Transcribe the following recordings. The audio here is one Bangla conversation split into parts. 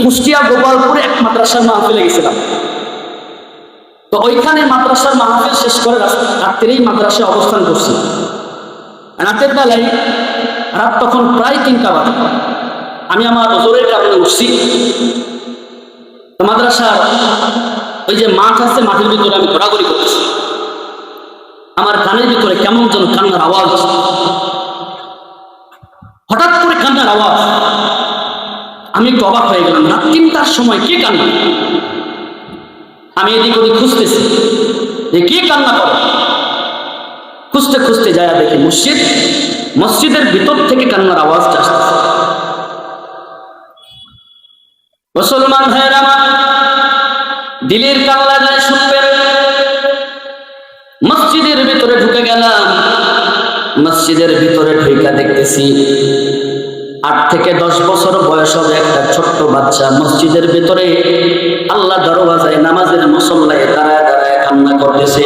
কুষ্টিয়া গোপালপুরে এক মাদ্রাসার মাহফিলে গেছিলাম। তো ওইখানে মাদ্রাসার মাহফিল শেষ করে রাত্রেই মাদ্রাসায় অবস্থান করছি। রাতের বেলায় রাত তখন প্রায় 3টা বাজে। আমি আমার ওজোরের কারণে উঠছি। তো মাদ্রাসার ওই যে মাঠ আছে, মাঠের ভিতরে আমি ঘোরাঘুরি করতেছি। আমার কানের ভিতরে কেমন যেন কান্নার আওয়াজ, হঠাৎ করে কান্নার আওয়াজ। আমি একটু অবাক হয়ে গেলাম, রাত 3টার সময় কে কান্না? আমি এদিক ওদিক খুঁজতেছি যে কে কান্না করে। খুঁজতে খুঁজতে যায় দেখি মসজিদের ভিতর থেকে কান্নার আওয়াজটা আসতেছে। মুসলমান ভাইয়েরা আমার, দিলের কান্না যায় শুনবেন। মসজিদের ভিতরে ঢুকে গেলাম। মসজিদের ভিতরে ঢুকে দেখতেছি 8 থেকে 10 বছর বয়স হবে একটা ছোট্ট বাচ্চা মসজিদের ভিতরে আল্লাহ দরওয়াজায় নামাজের মুসল্লায় দাঁড়ায় দাঁড়ায় কান্না করতেছে।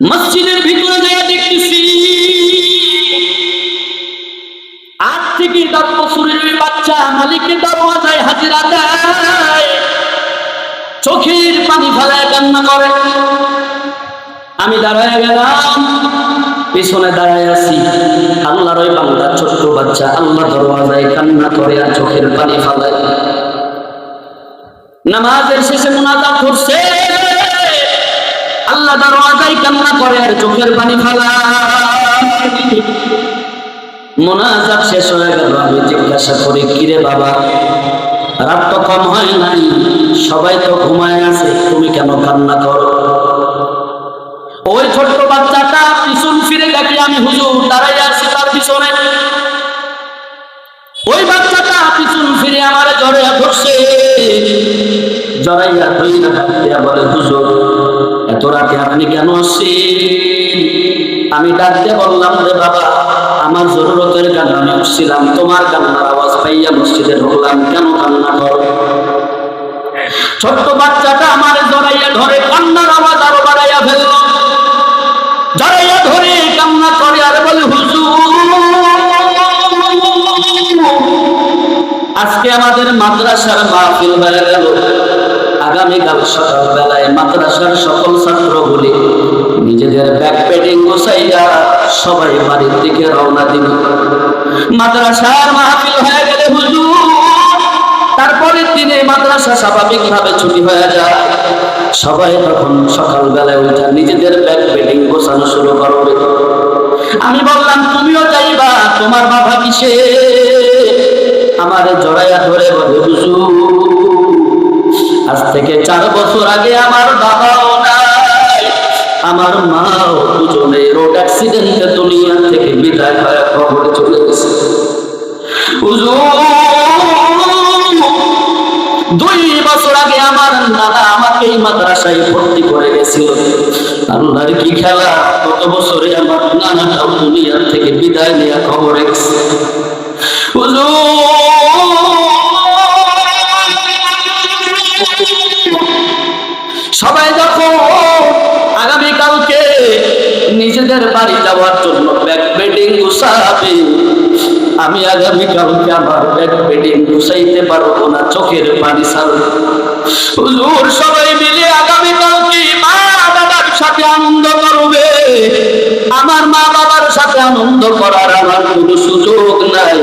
মসজিদের ভিতরে যায় দেখতেছি 8 থেকে 10 বছরের ওই বাচ্চা মালিকের দরওয়াজায় হাজিরা দেয়, চোখের পানি ফেলায় কান্না করে। আমি দাঁড়ায় গেলাম, পিছনে দাঁড়ায় আছি। আল্লাহর ওই বান্দা ছোট্ট বাচ্চা আল্লাহ দরওয়াজায় কান্না করে আর চোখের পানি ফেলায়। নামাজের শেষে মুনাজাত করছে, আল্লাহ দরওয়াজায় কান্না করে আর চোখের পানি ফেলায়। মুনাজাত শেষ হয়ে গেল। আমি জিজ্ঞাসা করি, কিরে বাবা, রাত তো কম হয় নাই, সবাই তো ঘুমায় আছে, তুমি কেন কান্না করো? ওই ছোট্ট বাচ্চাটা পিছন ফিরে দেখি আমি হুজুর দাঁড়াই আছি তার পিছনে। ওই বাচ্চাটা পিছন ফিরে আমার জড়াইয়া ধরছে, জড়াইয়া ধইরা ডাকিয়া বলে, হুজুর এত রাতে আপনি কেন আসছেন? আমি ডাকতে বললাম, রে বাবা, আমার জরুরতের কারণে আমি উঠছিলাম, তোমার কান্নার আওয়াজ পাইয়া মসজিদে ঢুকলাম, কেন কান্না করো? ছোট্ট বাচ্চাটা আমার জড়াইয়া ধরে কান্নার আওয়াজ আরো বাড়াইয়া ফেলল। জড়াইয়া ধরে কান্না করে আর বলে, হুজুর আজকে আমাদের মাদ্রাসার মাহফিল হয়ে গেল, আগামীকাল সকালবেলায় মাদ্রাসার সকল ছাত্রগুলি নিজেদের ব্যাগ প্যাকিং গোছাইয়া সবাই বাড়ির দিকে রওনা দিল। মাদ্রাসার মাহফিল হয়ে গেলে হুজুর তারপরের দিনে মাদ্রাসা স্বাভাবিকভাবে ছুটি হয়ে যায়। সবাই তখন সকালবেলায় উঠে নিজেদের ব্যাগ প্যাকিং গোছানো শুরু করবে। আমি বললাম, তুমিও যাইবা? তোমার বাবা কিসে? আমারে জড়াইয়া ধরে বলে, হুজুর আজ থেকে 4 বছর আগে আমার বাবাও নাই, আমার মাও দুজনে রোড অ্যাক্সিডেন্টে দুনিয়া থেকে বিদায় হয়ে কবরে চলে গেছে। হুজুর 2 বছর আগে আমার নানা আমাকে এই মাদ্রাসায় ভর্তি করে গেছিল। আল্লাহর কি খেলা, কত বছরে আমার নানাটাও দুনিয়া থেকে বিদায় নিয়ে কবরে গেছে। সবাই যখন আগামীকালকে নিজেদের বাড়ি যাওয়ার জন্য ব্যাগ প্যাকিং গুছাবে, আমি আগামীকালকে আমার ব্যাগ প্যাকিং গুছাইতে পারবো না, চোখের পানি ছাড়বে। হুজুর সবাই মিলে আগামীকালকে মা বাবার সাথে আনন্দ করবে। আমার মা বাবার সাথে আনন্দ করার আমার কোনো সুযোগ নাই।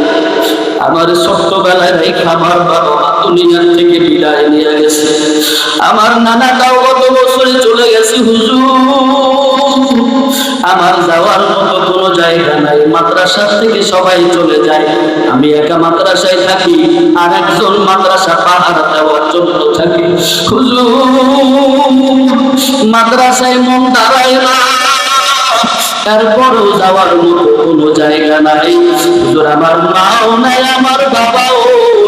আমার ছোট্টবেলায় রেখে আমার বাবা মা দুনিয়ার থেকে বিদায় নিয়ে গেছে। আমার নানাটাও গত বছরে চলে গেছে। হুজুর আমার যাওয়ার মতো কোনো জায়গা নাই, মাদ্রাসা থেকে সবাই চলে যায়, আমি একা মাদ্রাসায় থাকি, আর একজন মাদ্রাসা পাহারা দেওয়ার জন্য থাকি। হুজুর মাদ্রাসায় মন দাঁড়ায় না, তারপরও যাওয়ার মতো কোনো জায়গা নাই। হুজুর আমার মাও নাই, আমার বাবাও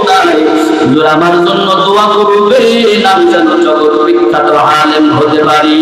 নাই। হুজুর আমার জন্য দোয়া করবেন, আমি যেন জগৎ বিখ্যাত আলেম হতে পারি।